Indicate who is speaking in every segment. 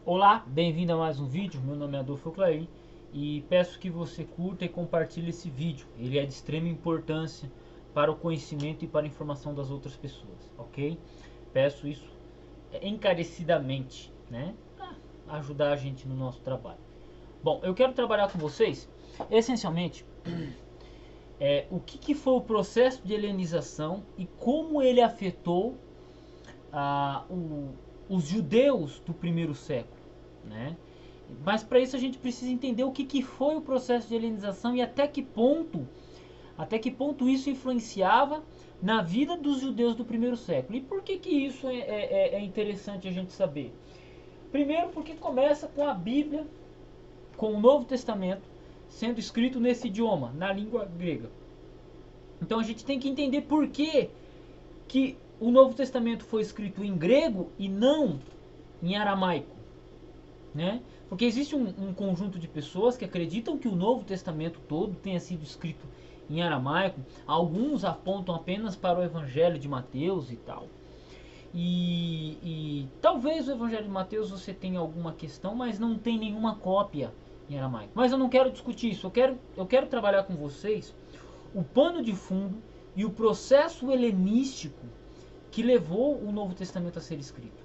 Speaker 1: Olá, bem-vindo a mais um vídeo. Meu nome é Adolfo Clay e peço que você curta e compartilhe esse vídeo. Ele é de extrema importância para o conhecimento e para a informação das outras pessoas, ok? Peço isso encarecidamente, né? Para ajudar a gente no nosso trabalho. Bom, eu quero trabalhar com vocês essencialmente o que foi o processo de helenização e como ele afetou os judeus do primeiro século, né? Mas para isso a gente precisa entender o que foi o processo de helenização e até que ponto isso influenciava na vida dos judeus do primeiro século. E por que isso é interessante a gente saber? Primeiro porque começa com a Bíblia, com o Novo Testamento, sendo escrito nesse idioma, na língua grega. Então a gente tem que entender por que o Novo Testamento foi escrito em grego e não em aramaico, né? Porque existe um conjunto de pessoas que acreditam que o Novo Testamento todo tenha sido escrito em aramaico. Alguns apontam apenas para o Evangelho de Mateus e tal. E talvez o Evangelho de Mateus você tenha alguma questão, mas não tem nenhuma cópia em aramaico. Mas eu não quero discutir isso. Eu quero trabalhar com vocês o pano de fundo e o processo helenístico que levou o Novo Testamento a ser escrito.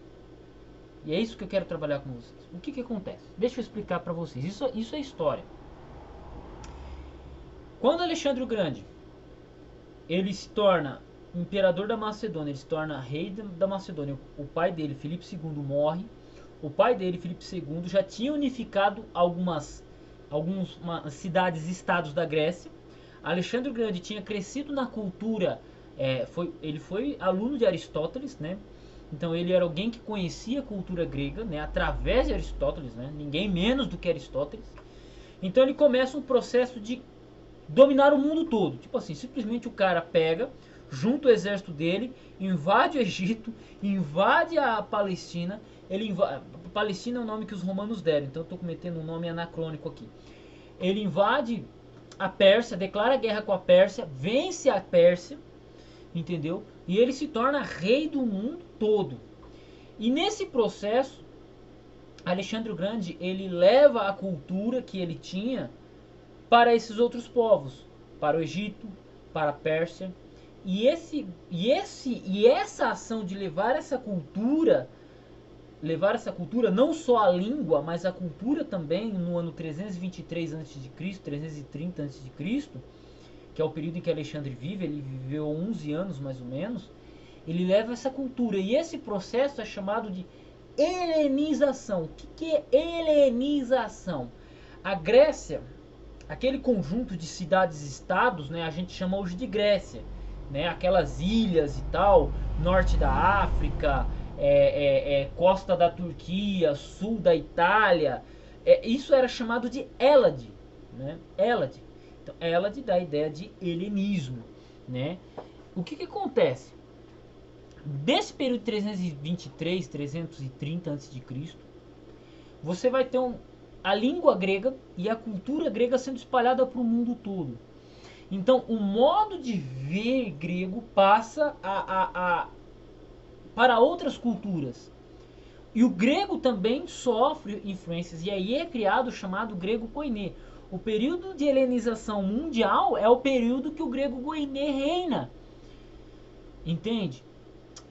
Speaker 1: E é isso que eu quero trabalhar com vocês. O que acontece? Deixa eu explicar para vocês. Isso é história. Quando Alexandre o Grande ele se torna imperador da Macedônia, ele se torna rei da Macedônia, o pai dele, Filipe II, morre. O pai dele, Filipe II, já tinha unificado algumas cidades e estados da Grécia. Alexandre o Grande tinha crescido na cultura, ele foi aluno de Aristóteles, né? Então ele era alguém que conhecia a cultura grega, né, através de Aristóteles, né, ninguém menos do que Aristóteles. Então ele começa um processo de dominar o mundo todo. Tipo assim, simplesmente o cara pega, junta o exército dele, invade o Egito, invade a Palestina. Palestina é o nome que os romanos deram, então eu estou cometendo um nome anacrônico aqui. Ele invade a Pérsia, declara guerra com a Pérsia, vence a Pérsia, entendeu? E ele se torna rei do mundo todo. E nesse processo, Alexandre o Grande, ele leva a cultura que ele tinha para esses outros povos, para o Egito, para a Pérsia. E essa ação de levar essa cultura não só a língua, mas a cultura também, no ano 323 a.C., 330 a.C., que é o período em que Alexandre vive, ele viveu 11 anos mais ou menos, ele leva essa cultura. E esse processo é chamado de helenização. O que é helenização? A Grécia, aquele conjunto de cidades-estados, né, a gente chama hoje de Grécia, né, aquelas ilhas e tal, norte da África, costa da Turquia, sul da Itália, isso era chamado de Hélade, né, Hélade. Então, Hélade dá a ideia de helenismo, né? O que acontece? Desse período de 323, 330 a.C., você vai ter a língua grega e a cultura grega sendo espalhada para o mundo todo. Então, o modo de ver grego passa para outras culturas. E o grego também sofre influências, e aí é criado o chamado grego koiné. O período de helenização mundial é o período que o grego koiné reina. Entende?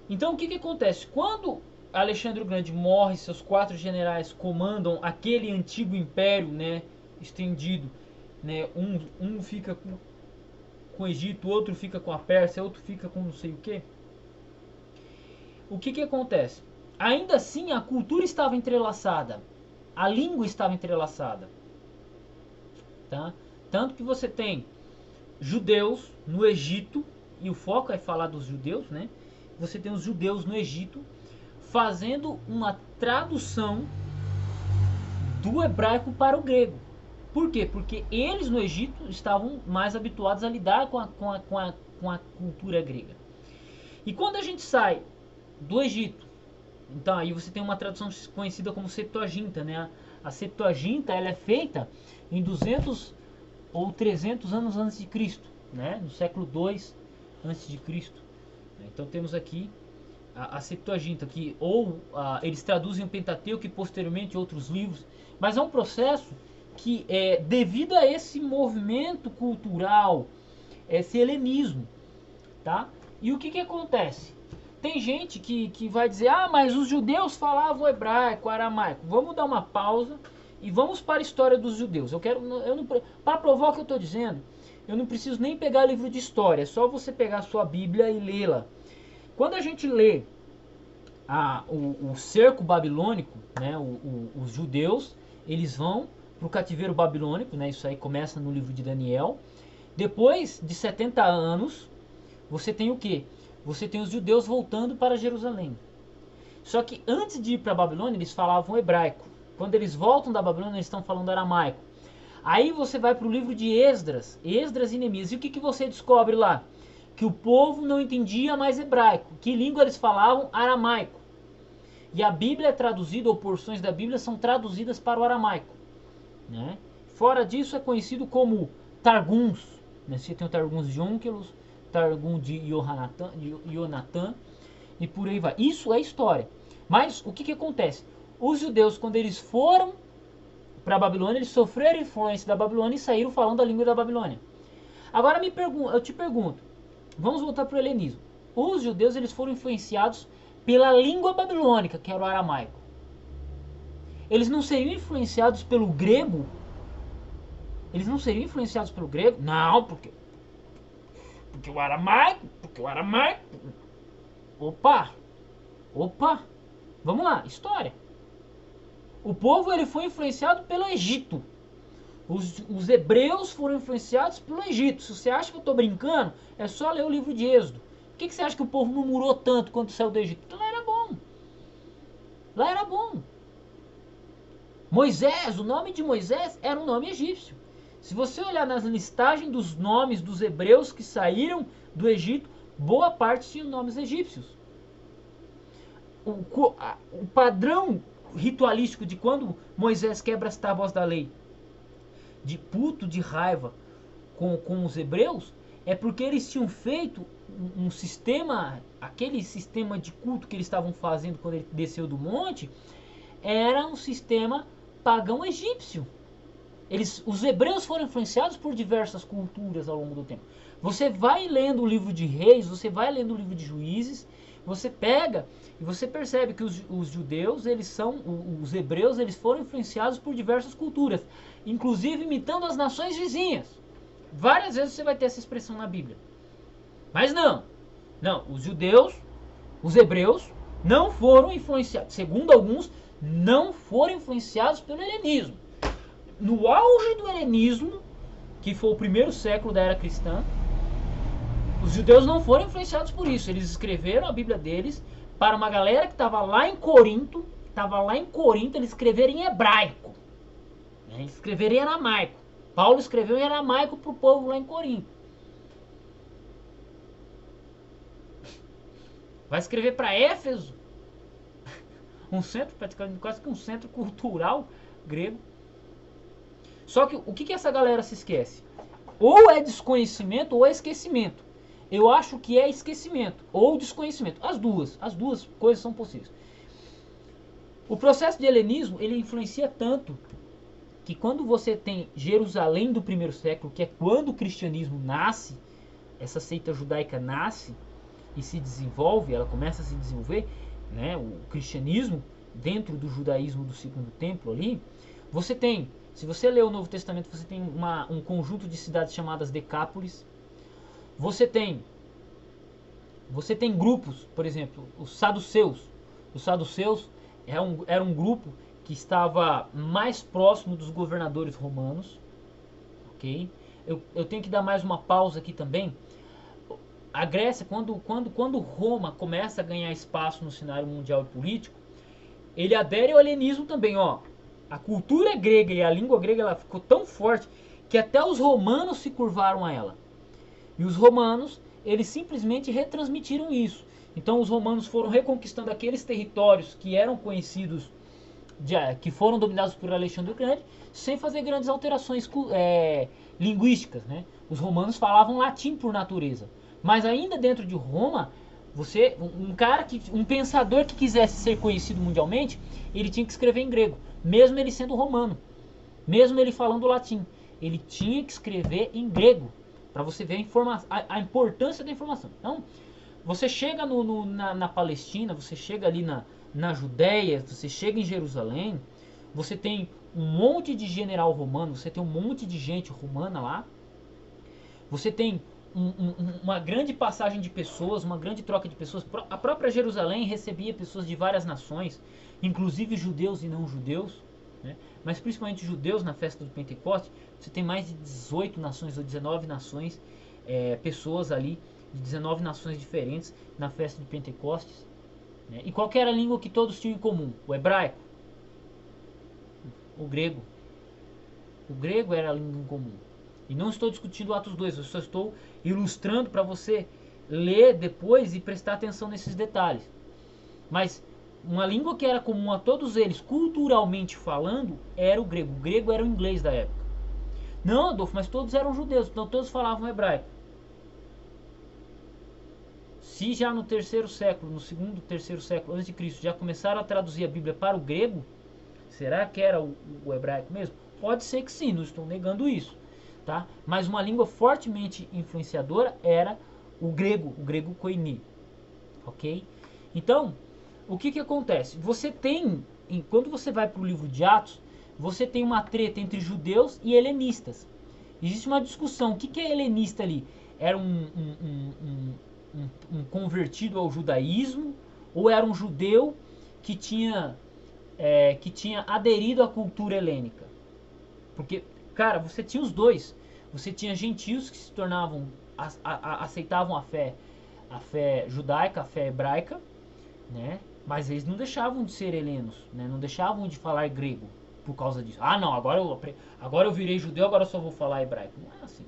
Speaker 1: Então o que acontece? Quando Alexandre o Grande morre, seus 4 generais comandam aquele antigo império, né, estendido, né, um fica com o Egito, outro fica com a Pérsia, outro fica com não sei o que. O que acontece? Ainda assim a cultura estava entrelaçada, a língua estava entrelaçada, tá? Tanto que você tem judeus no Egito, e o foco é falar dos judeus, né? Você tem os judeus no Egito fazendo uma tradução do hebraico para o grego. Por quê? Porque eles no Egito estavam mais habituados a lidar com a cultura grega. E quando a gente sai do Egito, então aí você tem uma tradução conhecida como Septuaginta, né? A Septuaginta ela é feita em 200 ou 300 anos antes de Cristo, né? No século II antes de Cristo. Então temos aqui a Septuaginta, que ou eles traduzem o Pentateuco e posteriormente outros livros, mas é um processo que devido a esse movimento cultural, esse helenismo, tá? E o que que acontece? Tem gente que vai dizer, mas os judeus falavam hebraico, aramaico. Vamos dar uma pausa e vamos para a história dos judeus. Para provar o que eu estou dizendo, eu não preciso nem pegar livro de história, é só você pegar a sua Bíblia e lê-la. Quando a gente lê o cerco babilônico, né, os judeus, eles vão para o cativeiro babilônico, né, isso aí começa no livro de Daniel. Depois de 70 anos, você tem o quê? Você tem os judeus voltando para Jerusalém. Só que antes de ir para a Babilônia, eles falavam hebraico. Quando eles voltam da Babilônia, eles estão falando aramaico. Aí você vai para o livro de Esdras e Neemias. E o que, que você descobre lá? Que o povo não entendia mais hebraico. Que língua eles falavam? Aramaico. E a Bíblia é traduzida, ou porções da Bíblia são traduzidas para o aramaico, né? Fora disso é conhecido como Targums, né? Você tem o Targums de Onkelos, Targum de Yonatan e por aí vai. Isso é história. Mas o que que acontece? Os judeus, quando eles foram para a Babilônia, eles sofreram influência da Babilônia e saíram falando a língua da Babilônia. Agora eu te pergunto, vamos voltar para o helenismo. Os judeus eles foram influenciados pela língua babilônica, que era o aramaico. Eles não seriam influenciados pelo grego? Eles não seriam influenciados pelo grego? Não, porque o aramaico, Opa, vamos lá, história. O povo ele foi influenciado pelo Egito. Os hebreus foram influenciados pelo Egito. Se você acha que eu estou brincando, é só ler o livro de Êxodo. Por que você acha que o povo murmurou tanto quando saiu do Egito? Porque lá era bom. Lá era bom. Moisés, o nome de Moisés era um nome egípcio. Se você olhar nas listagens dos nomes dos hebreus que saíram do Egito, boa parte tinham nomes egípcios. O padrão ritualístico de quando Moisés quebra as tábuas da lei, de puto de raiva com os hebreus, é porque eles tinham feito um sistema, aquele sistema de culto que eles estavam fazendo quando ele desceu do monte, era um sistema pagão egípcio. Os hebreus foram influenciados por diversas culturas ao longo do tempo. Você vai lendo o livro de Reis, você vai lendo o livro de Juízes, você pega e você percebe que os judeus, os hebreus, eles foram influenciados por diversas culturas, inclusive imitando as nações vizinhas. Várias vezes você vai ter essa expressão na Bíblia. Mas não, os judeus, os hebreus, não foram influenciados, segundo alguns, não foram influenciados pelo helenismo. No auge do helenismo, que foi o primeiro século da era cristã, os judeus não foram influenciados por isso. Eles escreveram a Bíblia deles para uma galera que estava lá em Corinto, eles escreveram em hebraico, né? Eles escreveram em aramaico. Paulo escreveu em aramaico para o povo lá em Corinto. Vai escrever para Éfeso, um centro, praticamente quase que um centro cultural grego. Só que o que essa galera se esquece? Ou é desconhecimento ou é esquecimento. Eu acho que é esquecimento ou desconhecimento. As duas coisas são possíveis. O processo de helenismo, ele influencia tanto que quando você tem Jerusalém do primeiro século, que é quando o cristianismo nasce, essa seita judaica nasce e se desenvolve, ela começa a se desenvolver, né, o cristianismo dentro do judaísmo do segundo templo ali, você tem, se você ler o Novo Testamento, você tem um conjunto de cidades chamadas Decápolis. Você tem grupos, por exemplo, os saduceus. Os saduceus era um grupo que estava mais próximo dos governadores romanos. Ok? Eu tenho que dar mais uma pausa aqui também. A Grécia, quando Roma começa a ganhar espaço no cenário mundial e político, ele adere ao helenismo também, ó. A cultura grega e a língua grega ela ficou tão forte que até os romanos se curvaram a ela. E os romanos, eles simplesmente retransmitiram isso. Então os romanos foram reconquistando aqueles territórios que eram conhecidos, que foram dominados por Alexandre o Grande, sem fazer grandes alterações linguísticas, né? Os romanos falavam latim por natureza. Mas ainda dentro de Roma, Um pensador que quisesse ser conhecido mundialmente, ele tinha que escrever em grego, mesmo ele sendo romano, mesmo ele falando latim, ele tinha que escrever em grego, para você ver a importância da informação. Então, você chega na Palestina, você chega ali na Judéia, você chega em Jerusalém, você tem um monte de general romano, você tem um monte de gente romana lá, você tem uma grande passagem de pessoas, uma grande troca de pessoas. A própria Jerusalém recebia pessoas de várias nações, inclusive judeus e não judeus, né? Mas principalmente judeus na festa do Pentecoste. Você tem mais de 18 nações ou 19 nações, pessoas ali de 19 nações diferentes na festa de Pentecostes, né? E qual que era a língua que todos tinham em comum? O hebraico, o grego. O grego era a língua em comum. E não estou discutindo Atos 2, eu só estou ilustrando para você ler depois e prestar atenção nesses detalhes. Mas uma língua que era comum a todos eles, culturalmente falando, era o grego. O grego era o inglês da época. Não, Adolfo, mas todos eram judeus, então todos falavam hebraico. Se já no terceiro século, no segundo, terceiro século antes de Cristo, já começaram a traduzir a Bíblia para o grego, será que era o hebraico mesmo? Pode ser que sim, não estou negando isso. Tá? Mas uma língua fortemente influenciadora era o grego koine, ok? Então, o que acontece? Você tem, quando você vai para o livro de Atos, você tem uma treta entre judeus e helenistas. Existe uma discussão, o que é helenista ali? Era um convertido ao judaísmo ou era um judeu que tinha aderido à cultura helênica? Porque, cara, você tinha os dois. Você tinha gentios que se tornavam, aceitavam a fé judaica, a fé hebraica, né? Mas eles não deixavam de ser helenos, né? Não deixavam de falar grego por causa disso. Ah, não, agora eu virei judeu, agora eu só vou falar hebraico. Não é assim.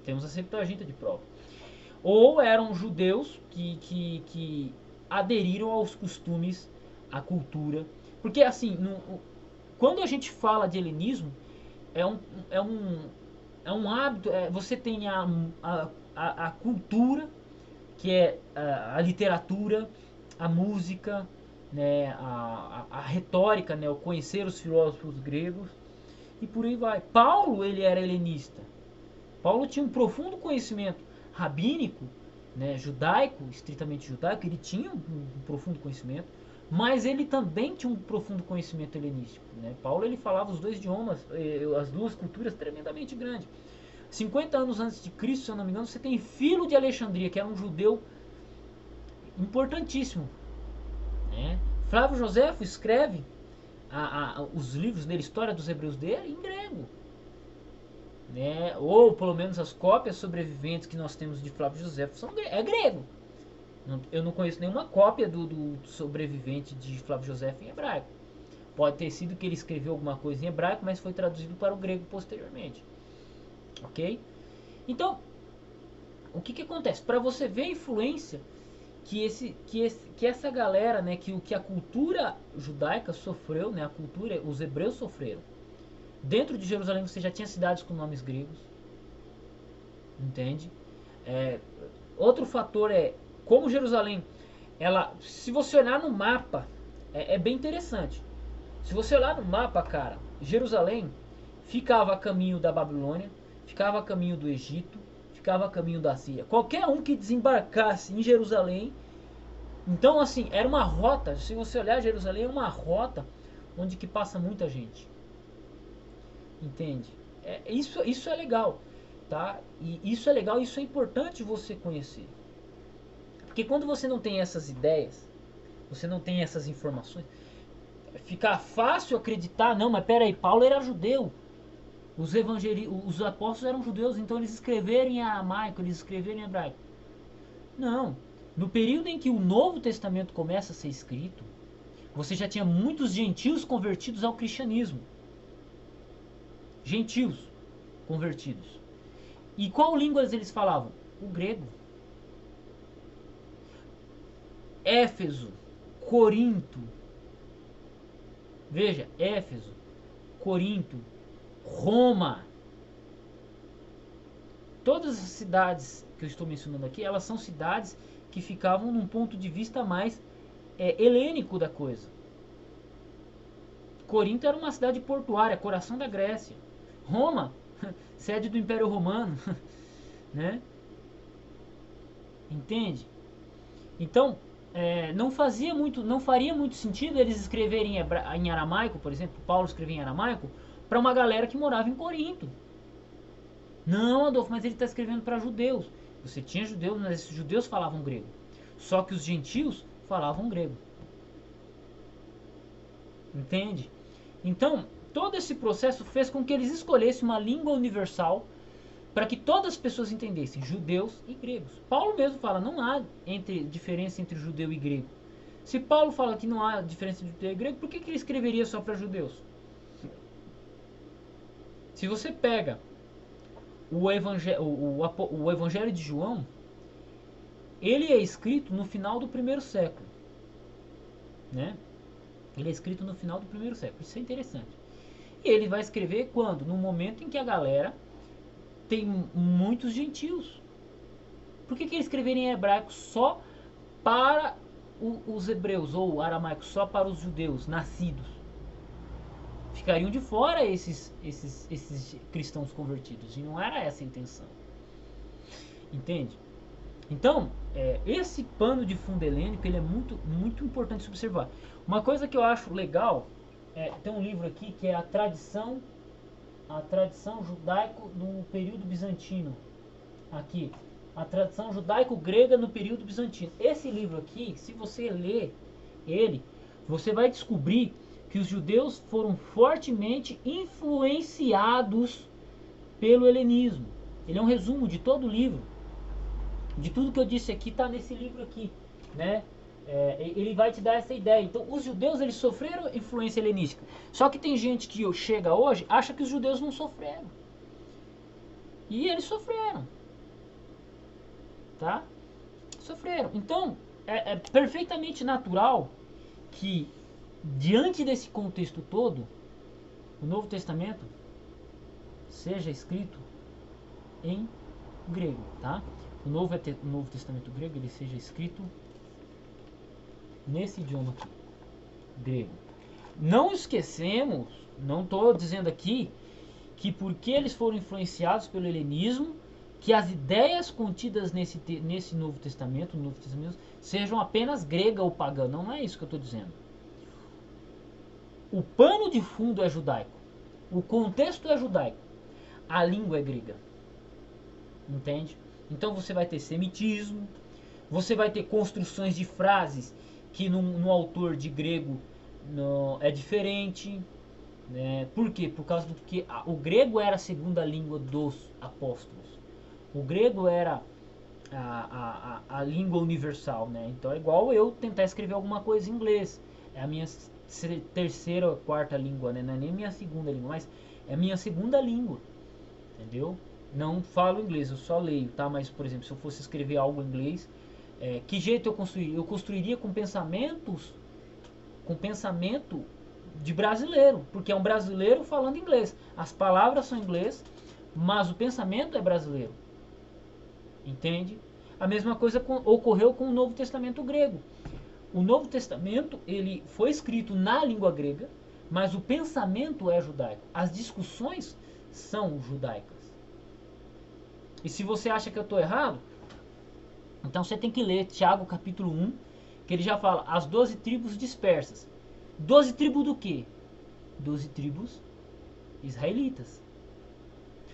Speaker 1: Temos a Septuaginta de prova. Ou eram judeus que aderiram aos costumes, à cultura. Porque, assim, quando a gente fala de helenismo, é um hábito. Você tem a cultura, que é a literatura, a música, né, a retórica, né, o conhecer os filósofos gregos, e por aí vai. Paulo, ele era helenista. Paulo tinha um profundo conhecimento rabínico, né, judaico, estritamente judaico. Ele tinha um profundo conhecimento, mas ele também tinha um profundo conhecimento helenístico, né? Paulo, ele falava os dois idiomas, as duas culturas tremendamente grandes. 50 anos antes de Cristo, se eu não me engano, você tem Filo de Alexandria, que era um judeu importantíssimo, né? Flávio Joséfo escreve os livros dele, História dos Hebreus dele, em grego, né? Ou pelo menos as cópias sobreviventes que nós temos de Flávio Joséfo é grego. Eu não conheço nenhuma cópia do sobrevivente de Flávio Joséfo em hebraico. Pode ter sido que ele escreveu alguma coisa em hebraico, mas foi traduzido para o grego posteriormente. Ok? Então, o que acontece? Para você ver a influência que essa galera, né, que a cultura judaica sofreu, né, os hebreus sofreram. Dentro de Jerusalém você já tinha cidades com nomes gregos, entende? Outro fator como Jerusalém, se você olhar no mapa, é bem interessante. Se você olhar no mapa, cara, Jerusalém ficava a caminho da Babilônia, ficava a caminho do Egito, ficava a caminho da Síria. Qualquer um que desembarcasse em Jerusalém, então assim, era uma rota. Se você olhar, Jerusalém é uma rota onde que passa muita gente, entende? Isso é legal, tá? E isso é legal, isso é importante você conhecer. Porque quando você não tem essas ideias, você não tem essas informações, fica fácil acreditar, não, mas peraí, Paulo era judeu, os apóstolos eram judeus, então eles escreveram em aramaico, eles escreveram em hebraico. Não, no período em que o Novo Testamento começa a ser escrito, você já tinha muitos gentios convertidos ao cristianismo. Gentios convertidos. E qual línguas eles falavam? O grego. Éfeso, Corinto. Veja, Éfeso, Corinto, Roma. Todas as cidades que eu estou mencionando aqui, elas são cidades que ficavam num ponto de vista mais helênico da coisa. Corinto era uma cidade portuária, coração da Grécia. Roma, sede do Império Romano, né? Entende? Então, não faria muito sentido eles escreverem em aramaico, por exemplo, Paulo escrevia em aramaico, para uma galera que morava em Corinto. Não, Adolfo, mas ele está escrevendo para judeus. Você tinha judeus, mas esses judeus falavam grego. Só que os gentios falavam grego. Entende? Então, todo esse processo fez com que eles escolhessem uma língua universal para que todas as pessoas entendessem, judeus e gregos. Paulo mesmo fala, não há diferença entre judeu e grego. Se Paulo fala que não há diferença entre judeu e grego, por que ele escreveria só para judeus? Se você pega o Evangelho de João, ele é escrito no final do primeiro século, né? Ele é escrito no final do primeiro século, isso é interessante. E ele vai escrever quando? No momento em que a galera tem muitos gentios. Por que ele escreveria em hebraico só para os hebreus, ou aramaico só para os judeus nascidos? Ficariam de fora esses cristãos convertidos, e não era essa a intenção. Entende? Então, esse pano de fundo helênico ele é muito, muito importante se observar. Uma coisa que eu acho legal, tem um livro aqui que é a tradição judaico no período bizantino. Aqui, a tradição judaico-grega no período bizantino. Esse livro aqui, se você ler ele, você vai descobrir que os judeus foram fortemente influenciados pelo helenismo. Ele é um resumo de todo o livro. De tudo que eu disse aqui está nesse livro aqui, né? Ele vai te dar essa ideia. Então, os judeus eles sofreram influência helenística. Só que tem gente que chega hoje acha que os judeus não sofreram. E eles sofreram, tá? Sofreram. Então, é perfeitamente natural que diante desse contexto todo, o Novo Testamento seja escrito em grego, tá? O Novo Testamento grego ele seja escrito nesse idioma aqui, grego. Não esquecemos, não estou dizendo aqui que porque eles foram influenciados pelo helenismo, que as ideias contidas nesse Novo Testamento, sejam apenas grega ou pagã. Não é isso que eu estou dizendo. O pano de fundo é judaico, o contexto é judaico, a língua é grega. Entende? Então você vai ter semitismo, você vai ter construções de frases que no autor de grego é diferente, né? Por quê? Por causa do que o grego era a segunda língua dos apóstolos. O grego era a língua universal, né? Então é igual eu tentar escrever alguma coisa em inglês. É a minha terceira ou quarta língua, né? Não é nem minha segunda língua, mas é a minha segunda língua. Entendeu? Não falo inglês, eu só leio, tá? Mas, por exemplo, se eu fosse escrever algo em inglês, que jeito eu construiria? Eu construiria com pensamento de brasileiro, porque é um brasileiro falando inglês. As palavras são em inglês, mas o pensamento é brasileiro. Entende? A mesma coisa ocorreu com o Novo Testamento grego. O Novo Testamento ele foi escrito na língua grega, mas o pensamento é judaico. As discussões são judaicas. E se você acha que eu estou errado, então você tem que ler Tiago capítulo 1, que ele já fala as 12 tribos dispersas. 12 tribos do quê? 12 tribos israelitas.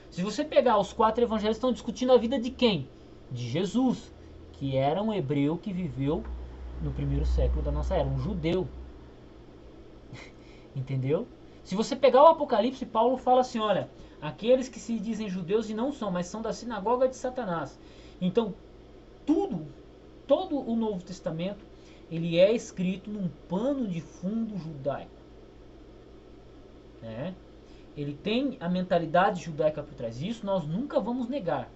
Speaker 1: Se você pegar os 4 evangelhos, estão discutindo a vida de quem? De Jesus, que era um hebreu que viveu no primeiro século da nossa era, um judeu. Entendeu? Se você pegar o Apocalipse, Paulo fala assim, olha, aqueles que se dizem judeus e não são, mas são da sinagoga de Satanás. Então, todo o Novo Testamento, ele é escrito num pano de fundo judaico. Né? Ele tem a mentalidade judaica por trás. Isso nós nunca vamos negar.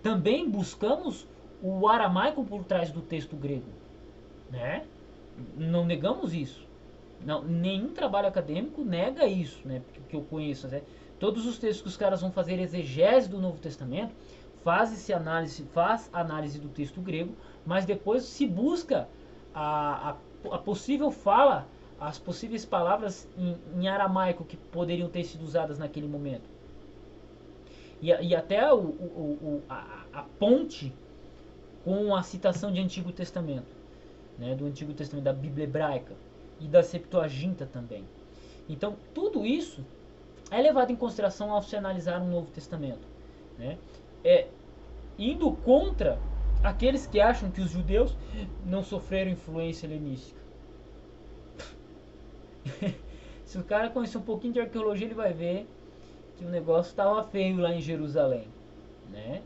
Speaker 1: Também buscamos o aramaico por trás do texto grego. Né? Não negamos isso. Não, nenhum trabalho acadêmico nega isso, né? Que eu conheço. Né? Todos os textos que os caras vão fazer exegese do Novo Testamento faz análise do texto grego, mas depois se busca a possível fala, as possíveis palavras em aramaico que poderiam ter sido usadas naquele momento. E até a ponte com a citação de Antigo Testamento, né, do Antigo Testamento, da Bíblia Hebraica e da Septuaginta também. Então, tudo isso é levado em consideração ao se analisar um Novo Testamento, né? Indo contra aqueles que acham que os judeus não sofreram influência helenística. Se o cara conhecer um pouquinho de arqueologia, ele vai ver que o negócio estava feio lá em Jerusalém, né?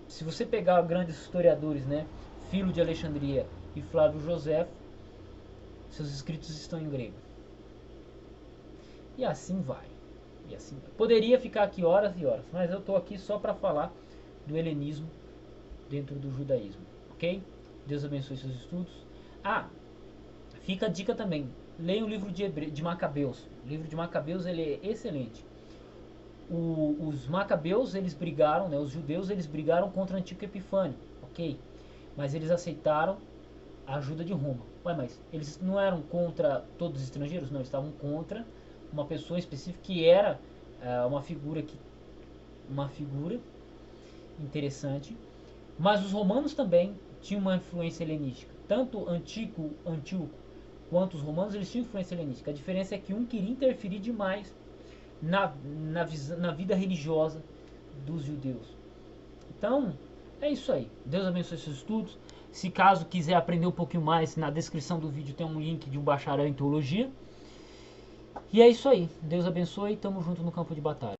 Speaker 1: Se você pegar grandes historiadores, né, Filo de Alexandria e Flávio Joséfo, seus escritos estão em grego. E assim vai. Poderia ficar aqui horas e horas, mas eu estou aqui só para falar do helenismo dentro do judaísmo, ok? Deus abençoe seus estudos. Fica a dica também. Leia o livro de Macabeus. O livro de Macabeus, ele é excelente. Os Macabeus, eles brigaram, né, os judeus, eles brigaram contra Antíoco Epifânio, ok? Mas eles aceitaram a ajuda de Roma. Ué, mas eles não eram contra todos os estrangeiros? Não, eles estavam contra uma pessoa específica que era uma figura interessante. Mas os romanos também tinham uma influência helenística. Tanto Antíoco quanto os romanos, eles tinham influência helenística. A diferença é que um queria interferir demais na vida religiosa dos judeus. Então, é isso aí. Deus abençoe seus estudos. Se caso quiser aprender um pouquinho mais, na descrição do vídeo tem um link de um bacharel em teologia. E é isso aí. Deus abençoe. Tamo junto no campo de batalha.